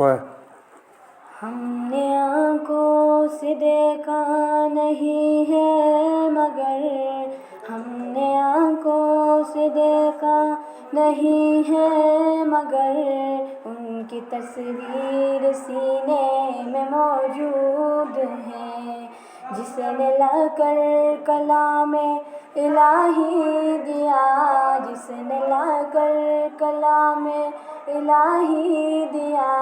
ہم نے آنکھوں سے دیکھا نہیں ہے مگر، ہم نے آنکھوں سے دیکھا نہیں ہے مگر، ان کی تصویر سینے میں موجود ہے، جس نے لا کر کلام الہی دیا، جس نے لا کر کلام الہی دیا،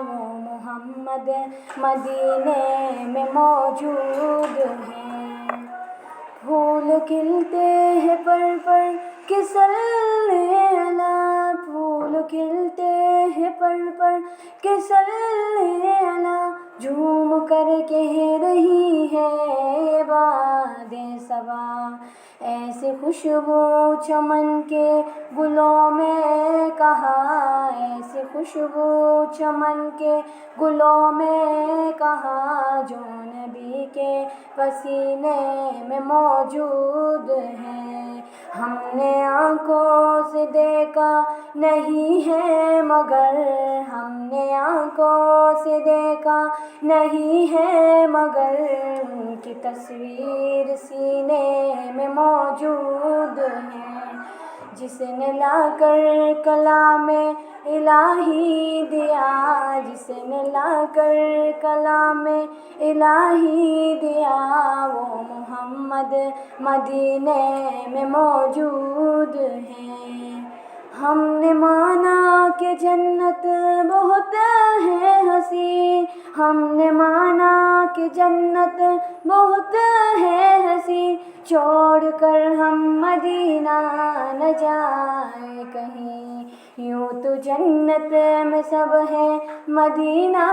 وہ محمد مدینے میں موجود ہیں۔ پھول کھلتے ہیں پر کہ صلی علی، پھول کھلتے ہیں پر کہ صلی علی، جھوم کر کہہ رہی ہے بادیں صبا، ایسی خوشبو چمن کے گلوں میں کہاں، ایسی خوشبو چمن کے گلوں میں کہاں، جو نبی کے پسینے میں موجود ہیں۔ ہم نے آنکھوں سے دیکھا نہیں ہے مگر، ہم نے آنکھوں سے دیکھا نہیں ہے مگر، ان کی تصویر سینے میں موجود ہے، جس نے لا کر کلام الہی دیا، جس نے لا کر کلام الہی دیا، وہ محمد مدینے میں موجود ہیں۔ ہم نے مانا کہ جنت بہت ہے حسین، ہم نے مانا کہ جنت بہت ہے حسین، چھوڑ کر ہم مدینہ نہ جائیں کہیں، یوں تو جنت میں سب ہے مدینہ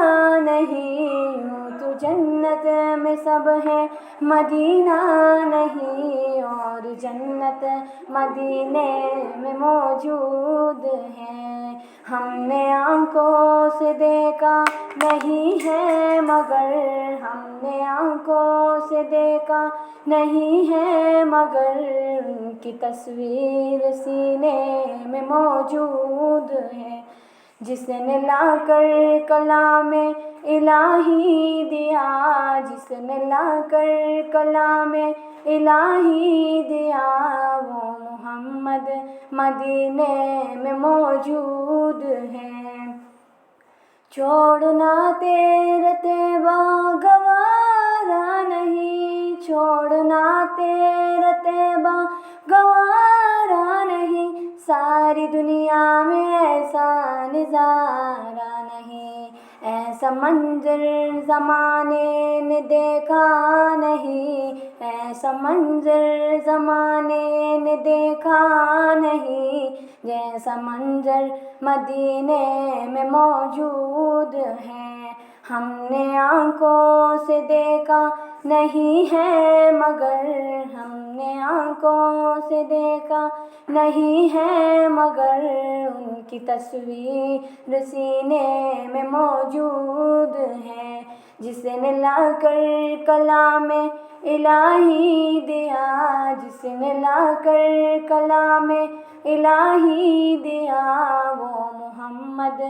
نہیں، یوں تو جنت میں سب ہے مدینہ نہیں، اور جنت مدینے میں موجود ہے۔ ہم نے آنکھوں سے دیکھا نہیں ہے مگر، ہم نے آنکھوں سے دیکھا نہیں ہے مگر، ان کی تصویر سینے میں موجود ہے، جس نے لا کر کلام الہی دیا، جس نے لا کر کلام الہی دیا، وہ محمد مدینے میں موجود ہیں۔ چھوڑنا تیرے طیبہ گوارا نہیں، چھوڑنا تیرے طیبہ گوارا نہیں، ساری دنیا میں ایسا نظارہ نہیں، ایسا منظر زمانے نے دیکھا نہیں، ایسا منظر زمانے نے دیکھا نہیں، جیسا منظر مدینے میں موجود ہے۔ ہم نے آنکھوں سے دیکھا نہیں ہے مگر، ہم نے آنکھوں سے دیکھا نہیں ہے مگر، ان کی تصویر سینے میں موجود ہے، جس نے لا کر کلام الہی دیا، جس نے لا کر کلام الہی دیا، وہ محمد